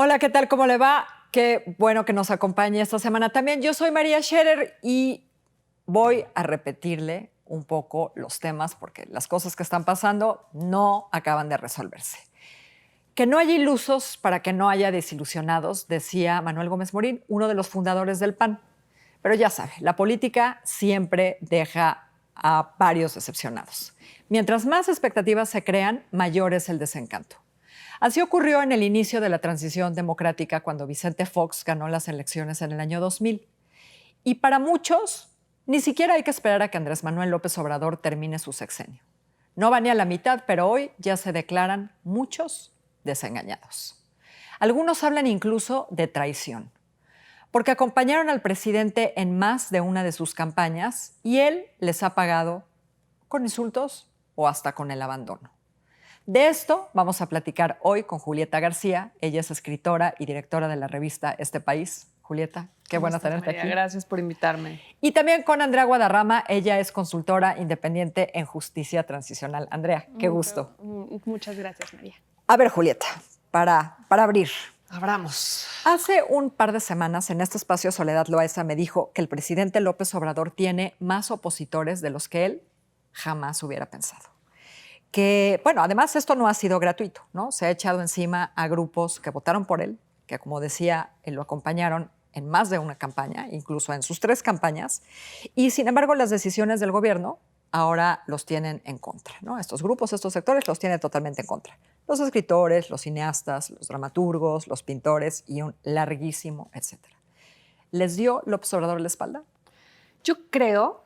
Hola, ¿qué tal? ¿Cómo le va? Qué bueno que nos acompañe esta semana también. Yo soy María Scherer y voy a repetirle un poco los temas porque las cosas que están pasando no acaban de resolverse. Que no haya ilusos para que no haya desilusionados, decía Manuel Gómez Morín, uno de los fundadores del PAN. Pero ya sabe, la política siempre deja a varios decepcionados. Mientras más expectativas se crean, mayor es el desencanto. Así ocurrió en el inicio de la transición democrática cuando Vicente Fox ganó las elecciones en el año 2000. Y para muchos, ni siquiera hay que esperar a que Andrés Manuel López Obrador termine su sexenio. No va ni a la mitad, pero hoy ya se declaran muchos desengañados. Algunos hablan incluso de traición, porque acompañaron al presidente en más de una de sus campañas y él les ha pagado con insultos o hasta con el abandono. De esto vamos a platicar hoy con Julieta García. Ella es escritora y directora de la revista Este País. Julieta, qué bueno tenerte María? aquí. Gracias por invitarme. Y también con Andrea Guadarrama. Ella es consultora independiente en justicia transicional. Andrea, qué gusto. Muchas gracias, María. A ver, Julieta, para abrir. Abramos. Hace un par de semanas en este espacio Soledad Loaesa me dijo que el presidente López Obrador tiene más opositores de los que él jamás hubiera pensado. Que, bueno, además esto no ha sido gratuito, ¿no? Se ha echado encima a grupos que votaron por él, que como decía, lo acompañaron en más de una campaña, incluso en sus 3 campañas, y sin embargo las decisiones del gobierno ahora los tienen en contra, ¿no? Estos grupos, estos sectores los tienen totalmente en contra. Los escritores, los cineastas, los dramaturgos, los pintores y un larguísimo etcétera. ¿Les dio López Obrador la espalda? Yo creo,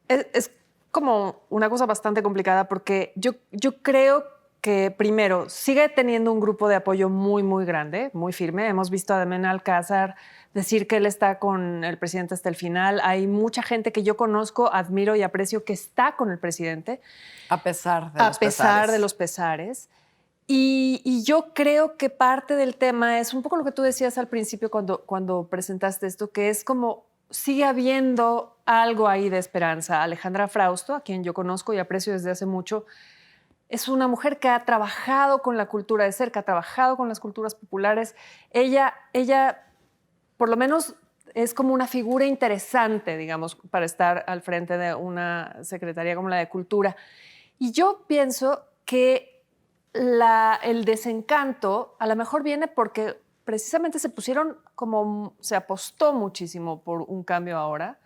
es como una cosa bastante complicada porque yo creo que primero sigue teniendo un grupo de apoyo muy, muy grande, muy firme. Hemos visto a Damián Alcázar decir que él está con el presidente hasta el final. Hay mucha gente que yo conozco, admiro y aprecio que está con el presidente. A pesar de los pesares. Y yo creo que parte del tema es un poco lo que tú decías al principio cuando presentaste esto, que es como sigue habiendo algo ahí de esperanza. Alejandra Frausto, a quien yo conozco y aprecio desde hace mucho, es una mujer que ha trabajado con la cultura de cerca, ha trabajado con las culturas populares. Ella por lo menos, es como una figura interesante, digamos, para estar al frente de una secretaría como la de Cultura. Y yo pienso que el desencanto a lo mejor viene porque precisamente se apostó muchísimo por un cambio ahora.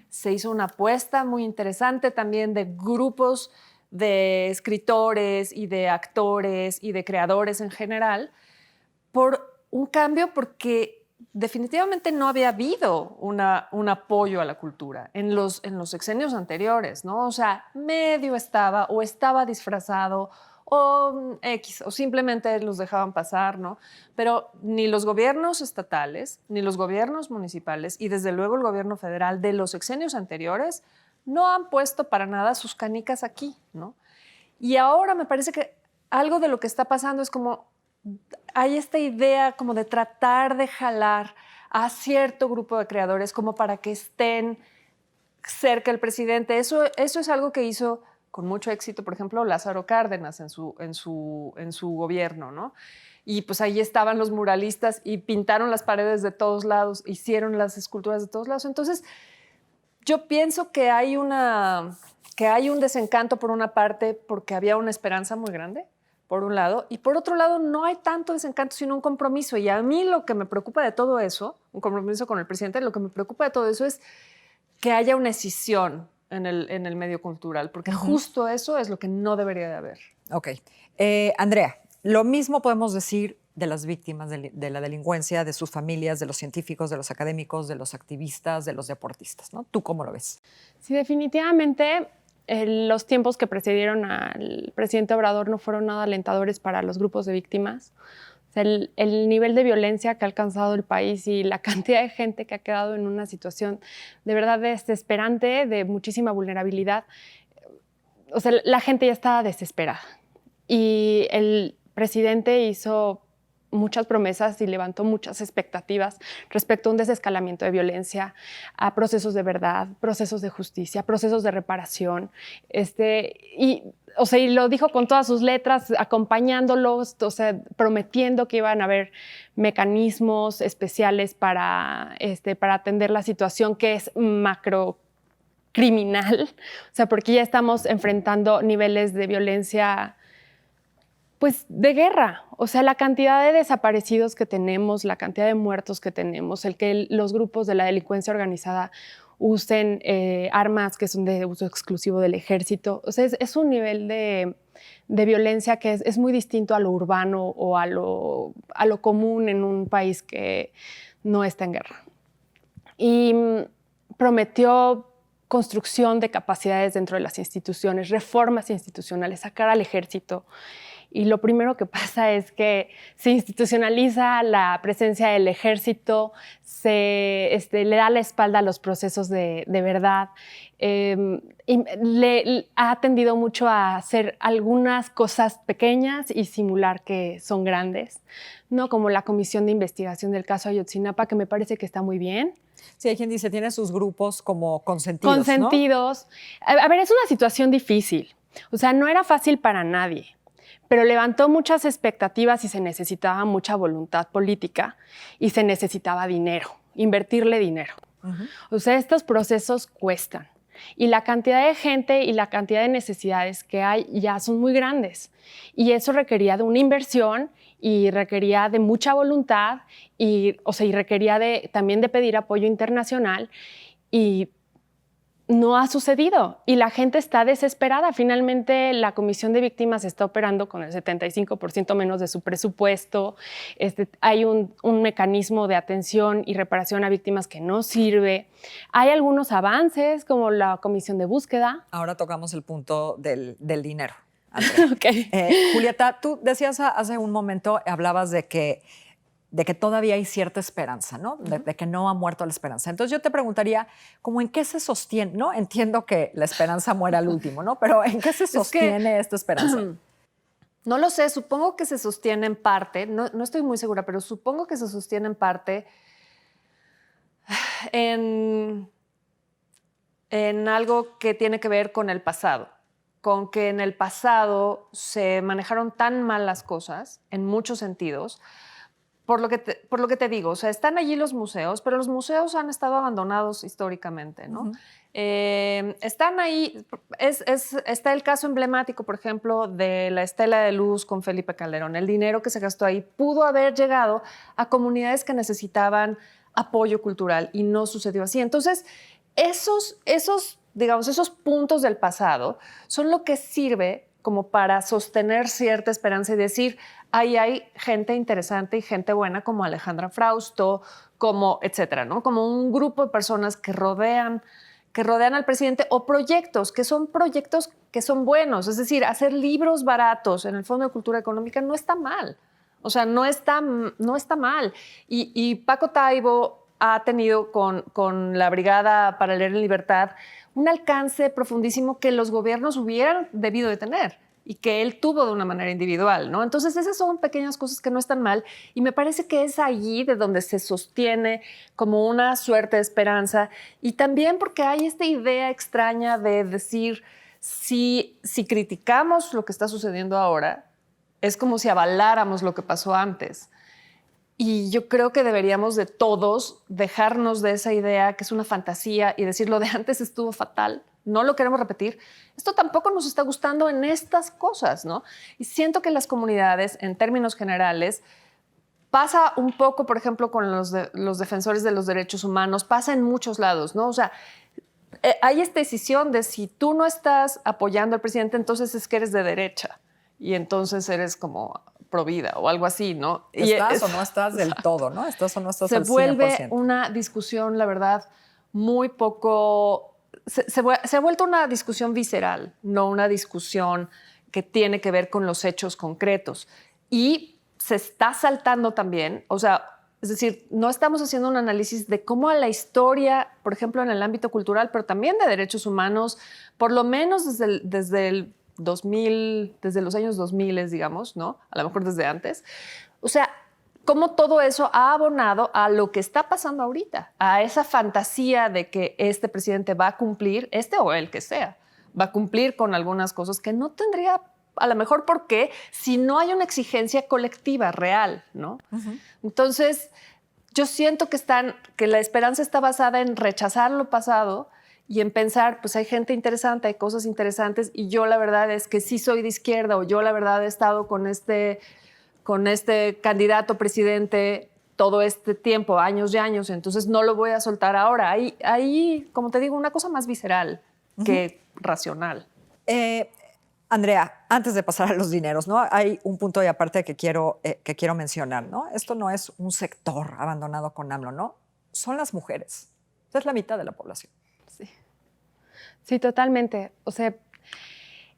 Se hizo una apuesta muy interesante también de grupos de escritores y de actores y de creadores en general por un cambio porque definitivamente no había habido un apoyo a la cultura en los sexenios anteriores, ¿no? O sea, medio estaba o estaba disfrazado o X, o simplemente los dejaban pasar, ¿no? Pero ni los gobiernos estatales, ni los gobiernos municipales y desde luego el gobierno federal de los sexenios anteriores no han puesto para nada sus canicas aquí, ¿no? Y ahora me parece que algo de lo que está pasando es como hay esta idea como de tratar de jalar a cierto grupo de creadores como para que estén cerca del presidente. Eso es algo que hizo con mucho éxito, por ejemplo, Lázaro Cárdenas en su gobierno, ¿no? Y pues ahí estaban los muralistas y pintaron las paredes de todos lados, hicieron las esculturas de todos lados. Entonces, yo pienso que hay un desencanto por una parte porque había una esperanza muy grande, por un lado, y por otro lado no hay tanto desencanto sino un compromiso. Y a mí lo que me preocupa de todo eso, un compromiso con el presidente, lo que me preocupa de todo eso es que haya una escisión en el medio cultural, porque justo eso es lo que no debería de haber. Ok. Andrea, lo mismo podemos decir de las víctimas de la delincuencia, de sus familias, de los científicos, de los académicos, de los activistas, de los deportistas, ¿no? ¿Tú cómo lo ves? Sí, definitivamente los tiempos que precedieron al presidente Obrador no fueron nada alentadores para los grupos de víctimas. O sea, el nivel de violencia que ha alcanzado el país y la cantidad de gente que ha quedado en una situación de verdad desesperante, de muchísima vulnerabilidad. O sea, la gente ya estaba desesperada. Y el presidente hizo muchas promesas y levantó muchas expectativas respecto a un desescalamiento de violencia, a procesos de verdad, procesos de justicia, procesos de reparación. Y lo dijo con todas sus letras, acompañándolos, prometiendo que iban a haber mecanismos especiales para atender la situación que es macro criminal, porque ya estamos enfrentando niveles de violencia pues de guerra. La cantidad de desaparecidos que tenemos, la cantidad de muertos que tenemos, el que los grupos de la delincuencia organizada usen armas que son de uso exclusivo del ejército. Es un nivel de violencia que es muy distinto a lo urbano o a lo común en un país que no está en guerra. Y prometió construcción de capacidades dentro de las instituciones, reformas institucionales, sacar al ejército. Y lo primero que pasa es que se institucionaliza la presencia del ejército, le da la espalda a los procesos de verdad. Y ha tendido mucho a hacer algunas cosas pequeñas y simular que son grandes, ¿no? Como la comisión de investigación del caso Ayotzinapa, que me parece que está muy bien. Sí, hay quien dice, tiene sus grupos como consentidos, Consentidos. ¿No? A ver, es una situación difícil. No era fácil para nadie, pero levantó muchas expectativas y se necesitaba mucha voluntad política y se necesitaba dinero, invertirle dinero. Estos procesos cuestan y la cantidad de gente y la cantidad de necesidades que hay ya son muy grandes y eso requería de una inversión y requería de mucha voluntad y requería también de pedir apoyo internacional y no ha sucedido y la gente está desesperada. Finalmente, la Comisión de Víctimas está operando con el 75% menos de su presupuesto. Hay un mecanismo de atención y reparación a víctimas que no sirve. Hay algunos avances, como la Comisión de Búsqueda. Ahora tocamos el punto del dinero. Okay. Julieta, tú decías hace un momento, hablabas de que todavía hay cierta esperanza, ¿no? De que no ha muerto la esperanza. Entonces yo te preguntaría, ¿cómo en qué se sostiene? ¿No? Entiendo que la esperanza muere al último, ¿no? Pero ¿en qué se sostiene esta esperanza? No lo sé, supongo que se sostiene en parte, no estoy muy segura, pero supongo que se sostiene en parte en algo que tiene que ver con el pasado, con que en el pasado se manejaron tan mal las cosas, en muchos sentidos. Por lo que te digo, están allí los museos, pero los museos han estado abandonados históricamente, ¿no? Están ahí, está el caso emblemático, por ejemplo, de la Estela de Luz con Felipe Calderón. El dinero que se gastó ahí pudo haber llegado a comunidades que necesitaban apoyo cultural y no sucedió así. Entonces, esos puntos del pasado son lo que sirve como para sostener cierta esperanza y decir, ahí hay gente interesante y gente buena como Alejandra Frausto, como etcétera, ¿no? Como un grupo de personas que rodean al presidente o proyectos que son buenos. Es decir, hacer libros baratos en el Fondo de Cultura Económica no está mal. No está mal. Y Paco Taibo ha tenido con la Brigada para Leer en Libertad un alcance profundísimo que los gobiernos hubieran debido de tener y que él tuvo de una manera individual, ¿no? Entonces, esas son pequeñas cosas que no están mal y me parece que es allí de donde se sostiene como una suerte de esperanza y también porque hay esta idea extraña de decir, si criticamos lo que está sucediendo ahora, es como si avaláramos lo que pasó antes. Y yo creo que deberíamos de todos dejarnos de esa idea que es una fantasía y decir lo de antes estuvo fatal, no lo queremos repetir. Esto tampoco nos está gustando en estas cosas, ¿no? Y siento que las comunidades, en términos generales, pasa un poco, por ejemplo, con los defensores de los derechos humanos, pasa en muchos lados, ¿no? Hay esta decisión de si tú no estás apoyando al presidente, entonces es que eres de derecha y entonces eres como pro vida o algo así, ¿no? ¿Estás o no estás del todo, no? ¿Estás o no estás al 100%? Se vuelve una discusión, la verdad, muy poco... Se ha vuelto una discusión visceral, no una discusión que tiene que ver con los hechos concretos. Y se está saltando también, es decir, no estamos haciendo un análisis de cómo a la historia, por ejemplo, en el ámbito cultural, pero también de derechos humanos, por lo menos desde los años 2000, digamos, ¿no? A lo mejor desde antes. cómo todo eso ha abonado a lo que está pasando ahorita, a esa fantasía de que este presidente va a cumplir, este o el que sea, va a cumplir con algunas cosas que no tendría a lo mejor por qué si no hay una exigencia colectiva real, ¿no? Entonces, yo siento que la esperanza está basada en rechazar lo pasado y en pensar, pues hay gente interesante, hay cosas interesantes, y yo la verdad es que sí soy de izquierda, o yo la verdad he estado con este candidato presidente todo este tiempo, años y años, entonces no lo voy a soltar ahora. Hay, como te digo, una cosa más visceral que racional. Andrea, antes de pasar a los dineros, ¿no? Hay un punto y aparte que quiero mencionar, ¿no? Esto no es un sector abandonado con AMLO, ¿no? Son las mujeres. Es la mitad de la población. Sí, totalmente. O sea,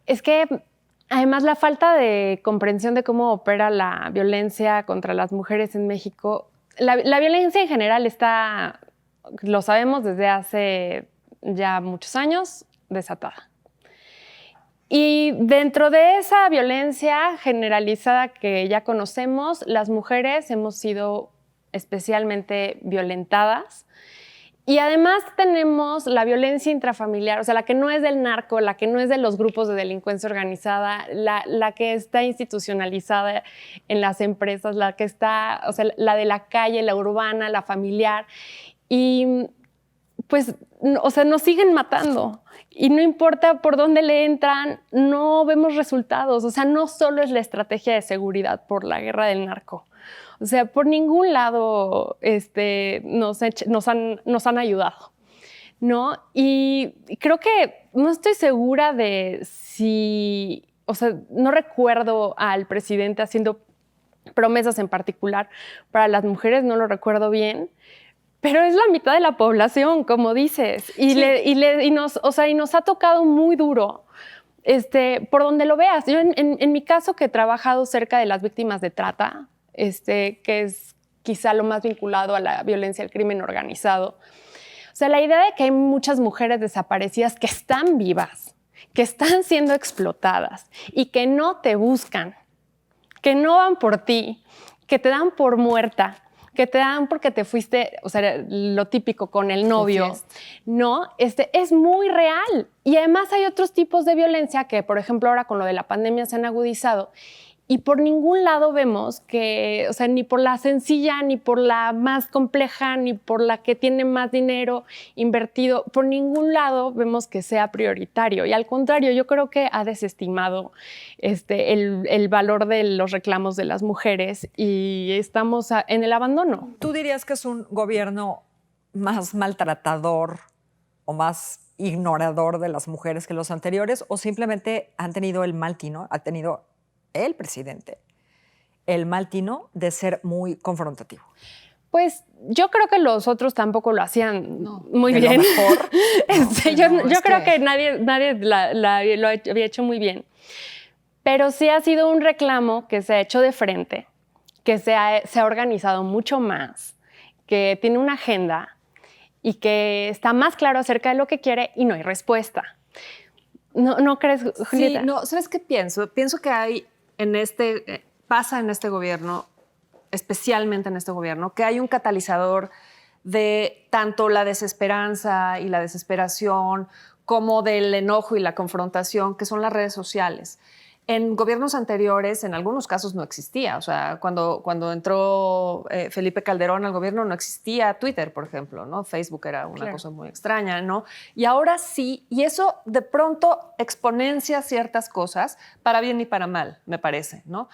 es que además la falta de comprensión de cómo opera la violencia contra las mujeres en México, la violencia en general está, lo sabemos desde hace ya muchos años, desatada. Y dentro de esa violencia generalizada que ya conocemos, las mujeres hemos sido especialmente violentadas. Y además tenemos la violencia intrafamiliar, o sea, la que no es del narco, la que no es de los grupos de delincuencia organizada, la que está institucionalizada en las empresas, la que está, o sea, la de la calle, la urbana, la familiar. Y pues, o sea, nos siguen matando. Y no importa por dónde le entran, no vemos resultados. O sea, no solo es la estrategia de seguridad por la guerra del narco. O sea, por ningún lado nos han ayudado, ¿no? Y creo que no estoy segura de si, o sea, no recuerdo al presidente haciendo promesas en particular para las mujeres, no lo recuerdo bien, pero es la mitad de la población, como dices, y, sí. Nos ha tocado muy duro. Por donde lo veas. Yo en mi caso, que he trabajado cerca de las víctimas de trata, que es quizá lo más vinculado a la violencia, al crimen organizado. O sea, la idea de que hay muchas mujeres desaparecidas que están vivas, que están siendo explotadas y que no te buscan, que no van por ti, que te dan por muerta, que te dan porque te fuiste, o sea, lo típico con el novio, ¿no? Es muy real. Y además hay otros tipos de violencia que, por ejemplo, ahora con lo de la pandemia se han agudizado. Y por ningún lado vemos que, o sea, ni por la sencilla, ni por la más compleja, ni por la que tiene más dinero invertido, por ningún lado vemos que sea prioritario. Y al contrario, yo creo que ha desestimado el valor de los reclamos de las mujeres y estamos en el abandono. ¿Tú dirías que es un gobierno más maltratador o más ignorador de las mujeres que los anteriores, o simplemente han tenido el mal tino, ha tenido el presidente el mal tino de ser muy confrontativo? Pues yo creo que los otros tampoco lo hacían muy bien. Lo mejor. Yo creo que nadie lo había hecho muy bien. Pero sí ha sido un reclamo que se ha hecho de frente, que se ha organizado mucho más, que tiene una agenda y que está más claro acerca de lo que quiere y no hay respuesta. ¿No crees, Julieta? Sí, no, ¿sabes qué pienso? Pienso que hay pasa en este gobierno, especialmente en este gobierno, que hay un catalizador de tanto la desesperanza y la desesperación como del enojo y la confrontación, que son las redes sociales. En gobiernos anteriores, en algunos casos no existía. O sea, cuando entró Felipe Calderón al gobierno no existía Twitter, por ejemplo, ¿no? Facebook era una cosa muy extraña, ¿no? Y ahora sí, y eso de pronto exponencia ciertas cosas para bien y para mal, me parece, ¿no?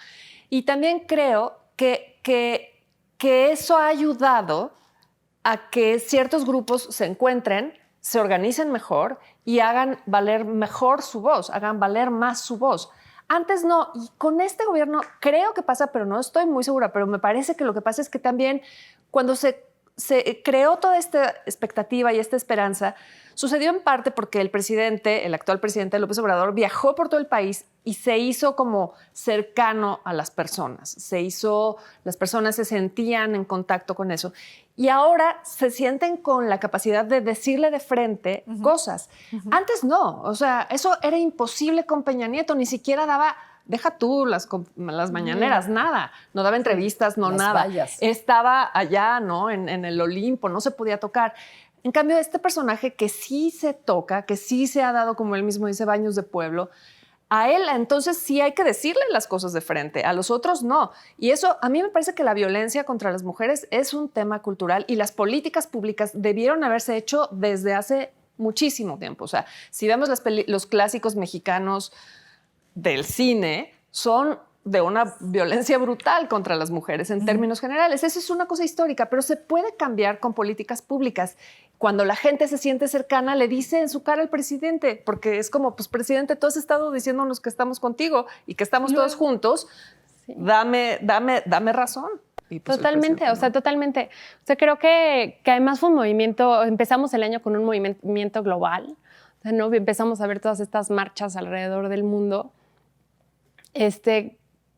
Y también creo que eso ha ayudado a que ciertos grupos se encuentren, se organicen mejor y hagan valer mejor su voz, hagan valer más su voz. Antes no, y con este gobierno creo que pasa, pero no estoy muy segura, pero me parece que lo que pasa es que también cuando se creó toda esta expectativa y esta esperanza, sucedió en parte porque el actual presidente López Obrador, viajó por todo el país y se hizo como cercano a las personas. Las personas se sentían en contacto con eso. Y ahora se sienten con la capacidad de decirle de frente cosas. Antes no, o sea, eso era imposible con Peña Nieto, ni siquiera daba deja tú las mañaneras, nada. No daba entrevistas, no Las nada. vallas. Estaba allá, ¿no? En el Olimpo, no se podía tocar. En cambio, este personaje que sí se toca, que sí se ha dado, como él mismo dice, baños de pueblo, a él entonces sí hay que decirle las cosas de frente, a los otros no. Y eso, a mí me parece que la violencia contra las mujeres es un tema cultural y las políticas públicas debieron haberse hecho desde hace muchísimo tiempo. O sea, si vemos los clásicos mexicanos del cine, son de una violencia brutal contra las mujeres en términos generales. Eso es una cosa histórica, pero se puede cambiar con políticas públicas. Cuando la gente se siente cercana, le dice en su cara al presidente, porque es como, pues presidente, tú has estado diciéndonos que estamos contigo y que estamos todos juntos, Sí. dame razón. Y pues Totalmente, o sea, totalmente. O sea, creo que además fue un movimiento, empezamos el año con un movimiento global, o sea, ¿no? Empezamos a ver todas estas marchas alrededor del mundo.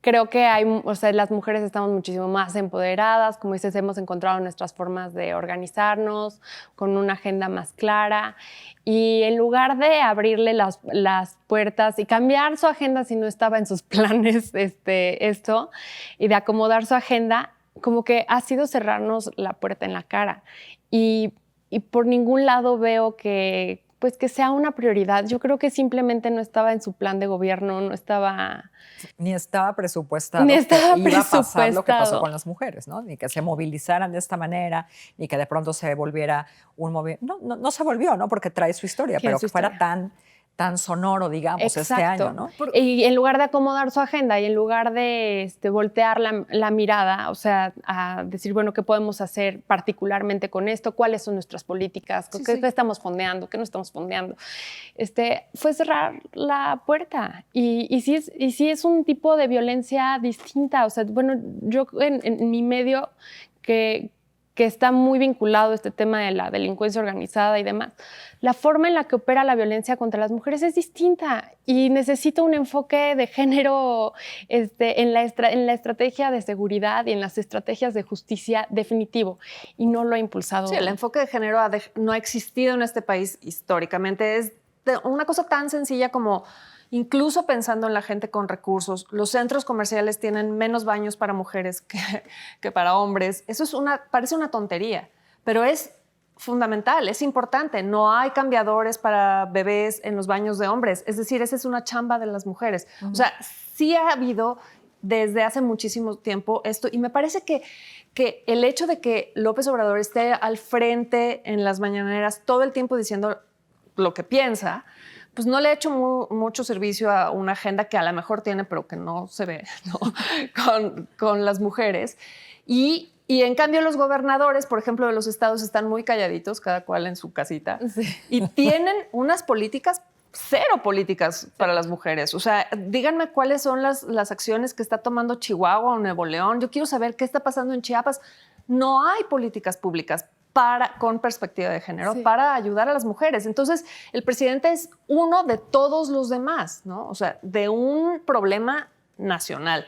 Creo que o sea, las mujeres estamos muchísimo más empoderadas, como dices, hemos encontrado nuestras formas de organizarnos con una agenda más clara y en lugar de abrirle las puertas y cambiar su agenda si no estaba en sus planes esto y de acomodar su agenda, como que ha sido cerrarnos la puerta en la cara y por ningún lado veo que sea una prioridad. Yo creo que simplemente no estaba en su plan de gobierno, no estaba... Ni estaba presupuestado Ni estaba que iba a pasar lo que pasó presupuestado. con las mujeres, ¿no? Ni que se movilizaran de esta manera, ni que de pronto se volviera un movimiento. No se volvió, ¿no? Porque trae su historia, Tiene pero su que fuera historia. tan sonoro, digamos, este año, ¿no? Y en lugar de acomodar su agenda y en lugar de voltear la mirada, o sea, a decir, bueno, ¿qué podemos hacer particularmente con esto? ¿Cuáles son nuestras políticas? ¿Qué estamos fondeando? ¿Qué no estamos fondeando? Fue cerrar la puerta. Y sí es un tipo de violencia distinta. O sea, bueno, yo en mi medio que está muy vinculado a este tema de la delincuencia organizada y demás, la forma en la que opera la violencia contra las mujeres es distinta y necesita un enfoque de género en la estrategia de seguridad y en las estrategias de justicia definitivo, y no lo ha impulsado. Sí, el enfoque de género no ha existido en este país históricamente. Es una cosa tan sencilla como, incluso pensando en la gente con recursos, los centros comerciales tienen menos baños para mujeres que para hombres. Eso parece una tontería, pero es fundamental, es importante. No hay cambiadores para bebés en los baños de hombres. Es decir, esa es una chamba de las mujeres. O sea, sí ha habido desde hace muchísimo tiempo esto, y me parece que el hecho de que López Obrador esté al frente en las mañaneras todo el tiempo diciendo lo que piensa, pues no le ha hecho mucho servicio a una agenda que a lo mejor tiene, pero que no se ve, ¿no? con las mujeres. Y en cambio los gobernadores, por ejemplo, de los estados están muy calladitos, cada cual en su casita, Sí. y tienen unas políticas, cero políticas para las mujeres. O sea, díganme cuáles son las acciones que está tomando Chihuahua o Nuevo León. Yo quiero saber qué está pasando en Chiapas. No hay políticas públicas con perspectiva de género, sí, para ayudar a las mujeres. Entonces, el presidente es uno de todos los demás, ¿no? O sea, de un problema nacional.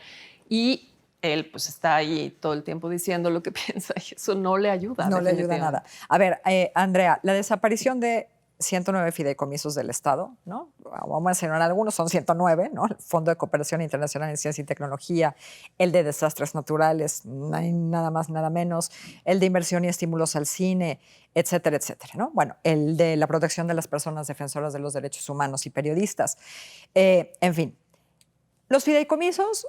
Y él pues está ahí todo el tiempo diciendo lo que piensa y eso no le ayuda. No le ayuda nada. A ver, Andrea, la desaparición de 109 fideicomisos del Estado, ¿no? Vamos a mencionar algunos, son 109, ¿no? El Fondo de Cooperación Internacional en Ciencia y Tecnología, el de Desastres Naturales, no hay nada más, nada menos, el de Inversión y Estímulos al Cine, etcétera, etcétera, ¿no? Bueno, el de la protección de las personas defensoras de los derechos humanos y periodistas. En fin, los fideicomisos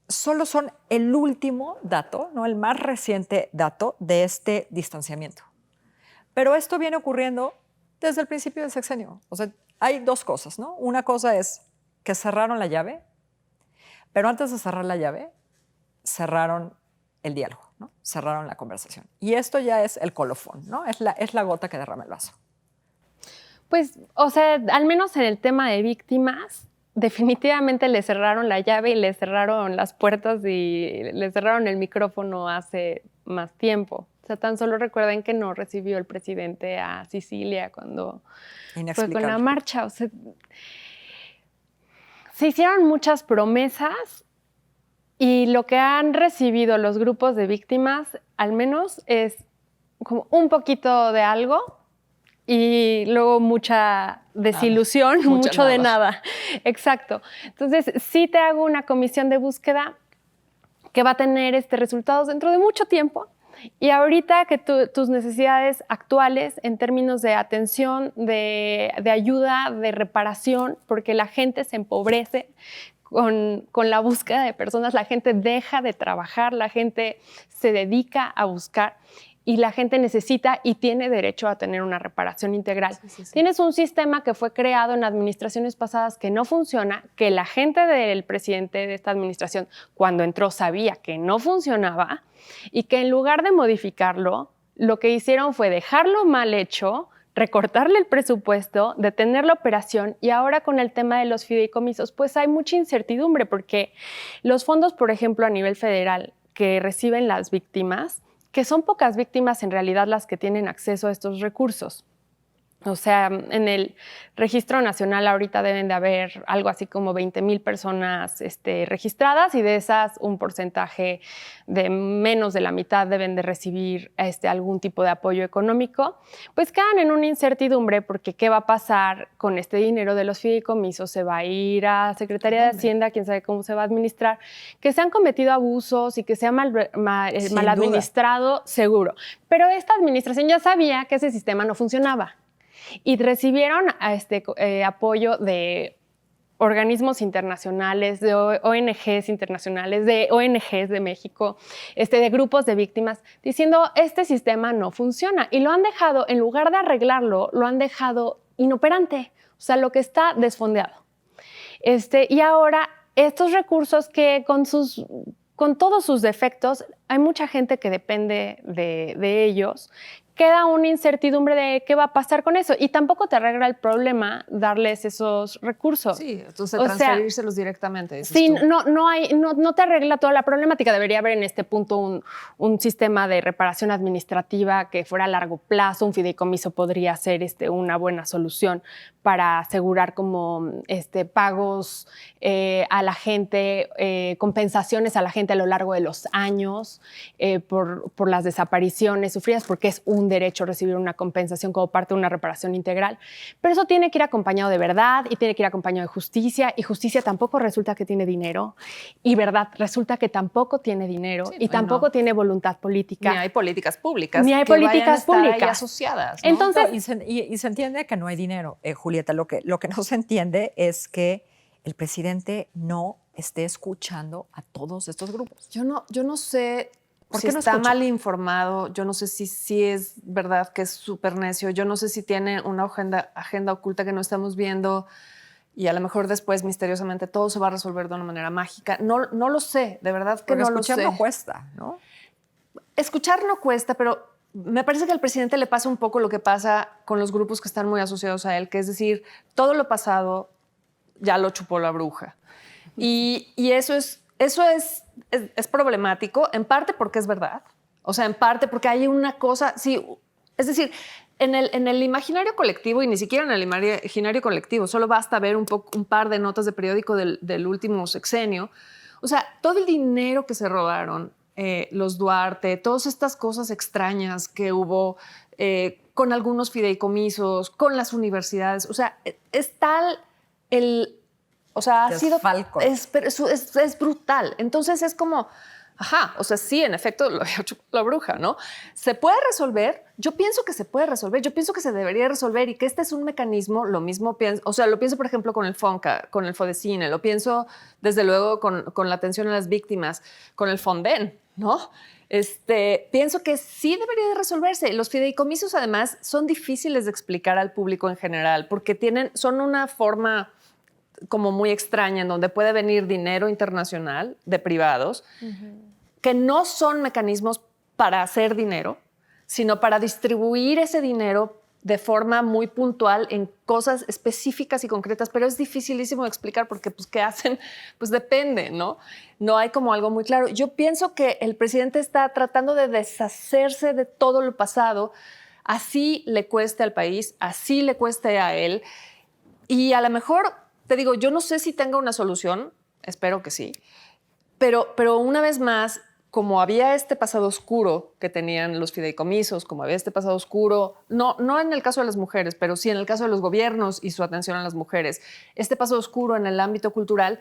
solo son el último dato, ¿no? El más reciente dato de este distanciamiento. Pero esto viene ocurriendo desde el principio del sexenio. O sea, hay dos cosas, ¿no? Una cosa es que cerraron la llave, pero antes de cerrar la llave, cerraron el diálogo, ¿no? Cerraron la conversación. Y esto ya es el colofón, ¿no? Es la gota que derrama el vaso. Pues, o sea, al menos en el tema de víctimas, definitivamente le cerraron la llave y le cerraron las puertas y le cerraron el micrófono hace más tiempo. O sea, tan solo recuerden que no recibió el presidente a Sicilia cuando fue con la marcha. O sea, se hicieron muchas promesas y lo que han recibido los grupos de víctimas, al menos, es como un poquito de algo y luego mucha desilusión, mucho de nada. Exacto. Entonces, sí te hago una comisión de búsqueda que va a tener resultados dentro de mucho tiempo. Y ahorita que tus necesidades actuales en términos de atención, de ayuda, de reparación, porque la gente se empobrece con la búsqueda de personas, la gente deja de trabajar, la gente se dedica a buscar y la gente necesita y tiene derecho a tener una reparación integral. Sí. Tienes un sistema que fue creado en administraciones pasadas que no funciona, que la gente del presidente de esta administración, cuando entró, sabía que no funcionaba y que en lugar de modificarlo, lo que hicieron fue dejarlo mal hecho, recortarle el presupuesto, detener la operación y ahora con el tema de los fideicomisos, pues hay mucha incertidumbre porque los fondos, por ejemplo, a nivel federal que reciben las víctimas, que son pocas víctimas en realidad las que tienen acceso a estos recursos. O sea, en el registro nacional ahorita deben de haber algo así como 20,000 personas registradas y de esas un porcentaje de menos de la mitad deben de recibir algún tipo de apoyo económico. Pues quedan en una incertidumbre porque ¿qué va a pasar con este dinero de los fideicomisos? ¿Se va a ir a Secretaría de Hacienda? ¿Quién sabe cómo se va a administrar? Que se han cometido abusos y que se ha mal administrado, seguro. Pero esta administración ya sabía que ese sistema no funcionaba. Y recibieron apoyo de organismos internacionales, de ONGs internacionales, de ONGs de México, de grupos de víctimas, diciendo este sistema no funciona. Y lo han dejado, en lugar de arreglarlo, lo han dejado inoperante, o sea, lo que está desfondeado. Y ahora estos recursos que con todos sus defectos, hay mucha gente que depende de ellos, queda una incertidumbre de qué va a pasar con eso y tampoco te arregla el problema darles esos recursos. Sí, entonces transferírselos directamente. Sí, no te arregla toda la problemática. Debería haber en este punto un sistema de reparación administrativa que fuera a largo plazo. Un fideicomiso podría ser una buena solución para asegurar como pagos a la gente, compensaciones a la gente a lo largo de los años por las desapariciones sufridas, porque es un derecho recibir una compensación como parte de una reparación integral. Pero eso tiene que ir acompañado de verdad y tiene que ir acompañado de justicia, y justicia tampoco resulta que tiene dinero, y verdad resulta que tampoco tiene dinero, sí, y tampoco tiene voluntad política. Ni hay políticas públicas. Ni hay políticas públicas asociadas, ¿no? Entonces, y se entiende que no hay dinero, Julieta. Lo que no se entiende es que el presidente no esté escuchando a todos estos grupos. Yo no sé si no está escucha? mal informado, yo no sé si es verdad que es súper necio, yo no sé si tiene una agenda oculta que no estamos viendo y a lo mejor después misteriosamente todo se va a resolver de una manera mágica. No lo sé, de verdad que Porque no lo sé. escuchar no cuesta, ¿no? Escuchar no cuesta, pero me parece que al presidente le pasa un poco lo que pasa con los grupos que están muy asociados a él, que es decir, todo lo pasado ya lo chupó la bruja. Y eso es problemático, en parte porque es verdad, o sea, en parte porque hay una cosa, sí, es decir, en el imaginario colectivo, y ni siquiera en el imaginario colectivo, solo basta ver un par de notas de periódico del último sexenio, o sea, todo el dinero que se robaron los Duarte, todas estas cosas extrañas que hubo con algunos fideicomisos, con las universidades, o sea, es tal ha sido, es brutal. Entonces es como, o sea, sí, en efecto, lo había hecho la bruja, ¿no? ¿Se puede resolver? Yo pienso que se puede resolver. Yo pienso que se debería resolver y que este es un mecanismo, lo mismo pienso, o sea, lo pienso, por ejemplo, con el FONCA, con el FODECINE, lo pienso, desde luego, con la atención a las víctimas, con el FONDEN, ¿no? Pienso que sí debería de resolverse. Los fideicomisos, además, son difíciles de explicar al público en general porque son una forma como muy extraña en donde puede venir dinero internacional de privados que no son mecanismos para hacer dinero, sino para distribuir ese dinero de forma muy puntual en cosas específicas y concretas, pero es dificilísimo de explicar porque, pues, ¿qué hacen? Pues depende, ¿no? No hay como algo muy claro. Yo pienso que el presidente está tratando de deshacerse de todo lo pasado, así le cueste al país, así le cueste a él, y a lo mejor, te digo, yo no sé si tenga una solución, espero que sí, pero una vez más, como había este pasado oscuro que tenían los fideicomisos, como había este pasado oscuro, no en el caso de las mujeres, pero sí en el caso de los gobiernos y su atención a las mujeres, este pasado oscuro en el ámbito cultural,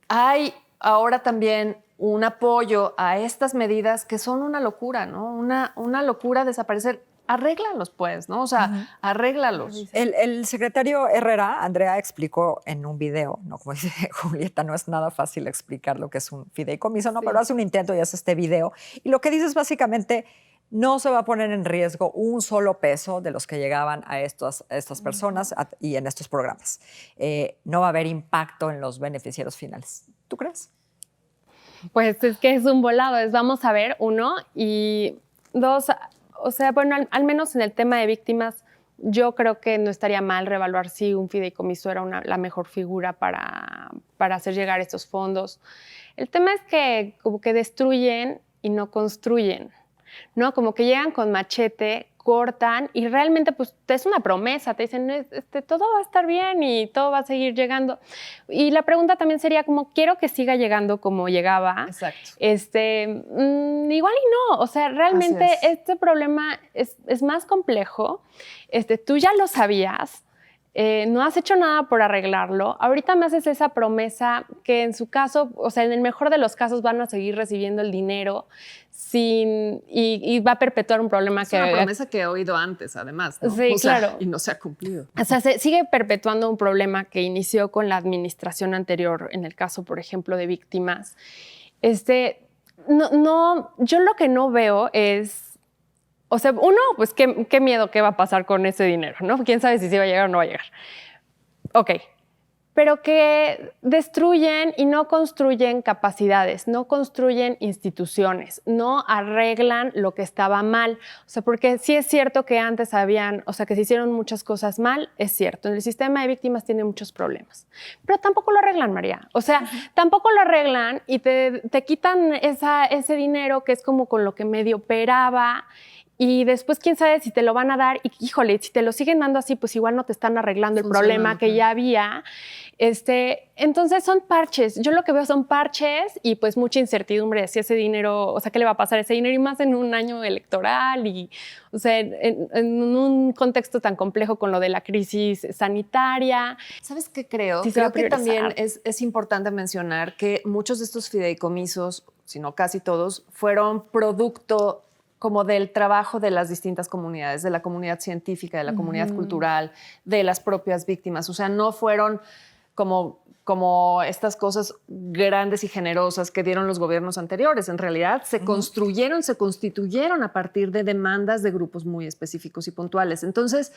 hay ahora también un apoyo a estas medidas que son una locura, ¿no? Una locura desaparecer. Arréglalos, pues, ¿no? O sea, arréglalos. El secretario Herrera, Andrea, explicó en un video, no como dice Julieta, no es nada fácil explicar lo que es un fideicomiso, no, pero hace un intento y hace este video. Y lo que dice es básicamente, no se va a poner en riesgo un solo peso de los que llegaban a estas personas y en estos programas. No va a haber impacto en los beneficiarios finales. ¿Tú crees? Pues es que es un volado, vamos a ver, uno, y dos, o sea, bueno, al menos en el tema de víctimas, yo creo que no estaría mal reevaluar si un fideicomiso era la mejor figura para hacer llegar estos fondos. El tema es que como que destruyen y no construyen, ¿no? Como que llegan con machete, cortan y realmente pues es una promesa, te dicen todo va a estar bien y todo va a seguir llegando. Y la pregunta también sería como, quiero que siga llegando como llegaba. Exacto. Igual y no, o sea, realmente este problema es más complejo. Tú ya lo sabías. No has hecho nada por arreglarlo. Ahorita me haces esa promesa que en su caso, o sea, en el mejor de los casos van a seguir recibiendo el dinero y va a perpetuar un problema es una promesa que he oído antes, además, ¿no? Sí, claro. Y no se ha cumplido. O sea, se sigue perpetuando un problema que inició con la administración anterior, en el caso, por ejemplo, de víctimas. Yo lo que no veo es, o sea, uno, pues qué miedo qué va a pasar con ese dinero, ¿no? ¿Quién sabe si sí va a llegar o no va a llegar? Ok, pero que destruyen y no construyen capacidades, no construyen instituciones, no arreglan lo que estaba mal. O sea, porque sí es cierto que antes que se hicieron muchas cosas mal, es cierto. El sistema de víctimas tiene muchos problemas, pero tampoco lo arreglan, María. O sea, tampoco lo arreglan y te quitan ese dinero que es como con lo que medio operaba. Y después, quién sabe si te lo van a dar. Y, híjole, si te lo siguen dando así, pues igual no te están arreglando el problema que ya había. Entonces, son parches. Yo lo que veo son parches y pues mucha incertidumbre de si ese dinero, o sea, ¿qué le va a pasar a ese dinero? Y más en un año electoral y, o sea, en un contexto tan complejo con lo de la crisis sanitaria. ¿Sabes qué creo? Sí, creo que también es importante mencionar que muchos de estos fideicomisos, si no casi todos, fueron producto como del trabajo de las distintas comunidades, de la comunidad científica, de la comunidad cultural, de las propias víctimas. O sea, no fueron como estas cosas grandes y generosas que dieron los gobiernos anteriores. En realidad se construyeron, se constituyeron a partir de demandas de grupos muy específicos y puntuales. Entonces,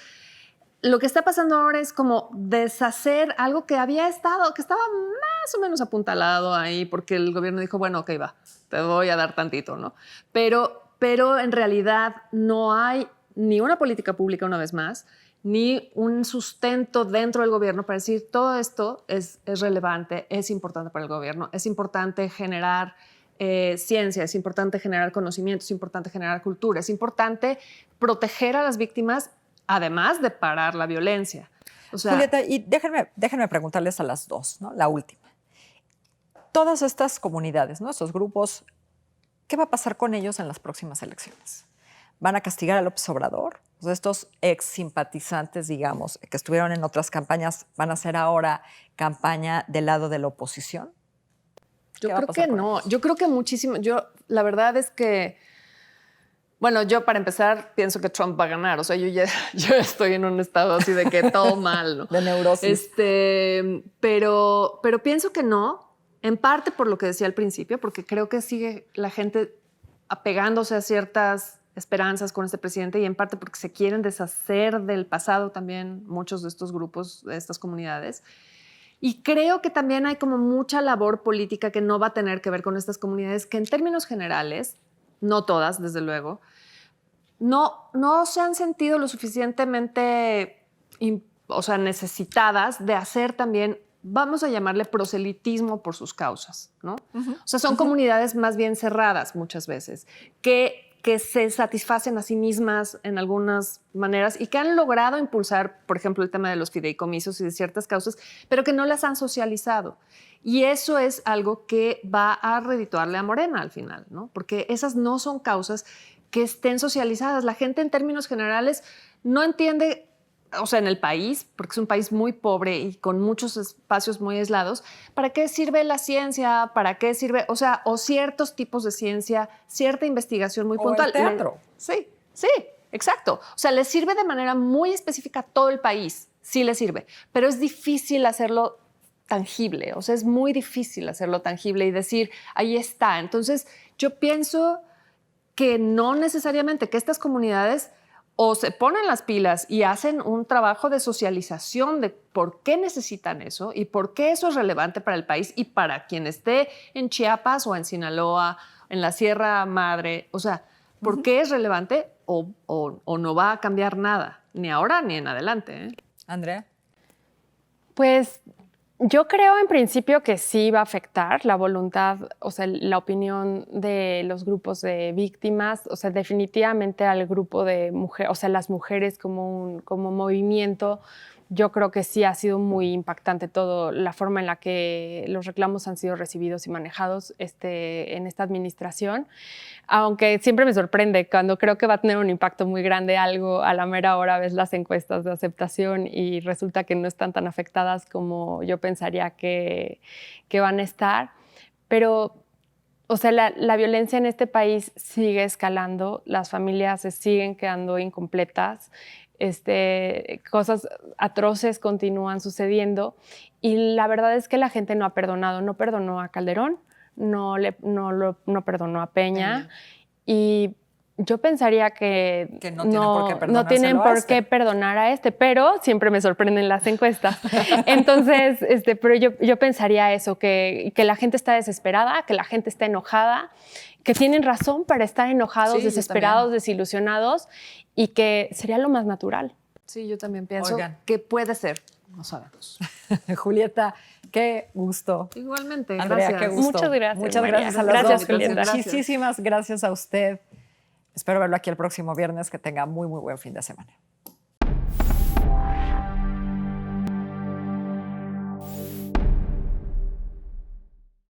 lo que está pasando ahora es como deshacer algo que que estaba más o menos apuntalado ahí, porque el gobierno dijo, bueno, ok, va, te voy a dar tantito, ¿no? Pero en realidad no hay ni una política pública, una vez más, ni un sustento dentro del gobierno para decir todo esto es relevante, es importante para el gobierno, es importante generar ciencia, es importante generar conocimiento, es importante generar cultura, es importante proteger a las víctimas, además de parar la violencia. O sea, Julieta, y déjenme preguntarles a las dos, ¿no? La última. Todas estas comunidades, ¿no? Estos grupos, ¿qué va a pasar con ellos en las próximas elecciones? ¿Van a castigar a López Obrador? O sea, estos ex simpatizantes, digamos, que estuvieron en otras campañas, ¿van a hacer ahora campaña del lado de la oposición? Yo creo que no. Yo creo que muchísimo. La verdad es que, bueno, yo para empezar pienso que Trump va a ganar. O sea, yo estoy en un estado así de que todo mal, ¿no? De neurosis. Pero pienso que no. En parte por lo que decía al principio, porque creo que sigue la gente apegándose a ciertas esperanzas con este presidente y en parte porque se quieren deshacer del pasado también muchos de estos grupos, de estas comunidades. Y creo que también hay como mucha labor política que no va a tener que ver con estas comunidades que en términos generales, no todas, desde luego, no se han sentido lo suficientemente necesitadas de hacer también, vamos a llamarle proselitismo por sus causas, ¿no? O sea, son comunidades más bien cerradas muchas veces, que que se satisfacen a sí mismas en algunas maneras y que han logrado impulsar, por ejemplo, el tema de los fideicomisos y de ciertas causas, pero que no las han socializado. Y eso es algo que va a redituarle a Morena al final, ¿no? Porque esas no son causas que estén socializadas. La gente en términos generales no entiende, o sea, en el país, porque es un país muy pobre y con muchos espacios muy aislados, ¿para qué sirve la ciencia? ¿Para qué sirve? O sea, o ciertos tipos de ciencia, cierta investigación muy puntual. El teatro. Sí, sí, exacto. O sea, le sirve de manera muy específica a todo el país. Sí le sirve, pero es difícil hacerlo tangible. O sea, es muy difícil hacerlo tangible y decir, ahí está. Entonces, yo pienso que no necesariamente que estas comunidades o se ponen las pilas y hacen un trabajo de socialización de por qué necesitan eso y por qué eso es relevante para el país y para quien esté en Chiapas o en Sinaloa, en la Sierra Madre. O sea, ¿por qué es relevante o no va a cambiar nada, ni ahora ni en adelante? Andrea. Pues yo creo en principio que sí va a afectar la voluntad, o sea, la opinión de los grupos de víctimas, o sea, definitivamente al grupo de mujeres, o sea, las mujeres como movimiento. Yo creo que sí ha sido muy impactante todo la forma en la que los reclamos han sido recibidos y manejados en esta administración, aunque siempre me sorprende cuando creo que va a tener un impacto muy grande algo, a la mera hora ves las encuestas de aceptación y resulta que no están tan afectadas como yo pensaría que van a estar. Pero, o sea, la violencia en este país sigue escalando, las familias se siguen quedando incompletas, cosas atroces continúan sucediendo y la verdad es que la gente no ha perdonado, no perdonó a Calderón, no perdonó a Peña. Y yo pensaría que no tienen por qué perdonar a este, pero siempre me sorprenden las encuestas. Entonces, pero yo pensaría eso, que la gente está desesperada, que la gente está enojada, que tienen razón para estar enojados, Sí, desesperados, desilusionados y que sería lo más natural. Sí, yo también pienso que puede ser. No sabemos. Julieta, qué gusto. Igualmente, Andrea, gracias. qué gusto. Muchas gracias, Muchas María. gracias a las Gracias, dos. Julieta. Muchísimas gracias a usted. Espero verlo aquí el próximo viernes. Que tenga muy, muy buen fin de semana.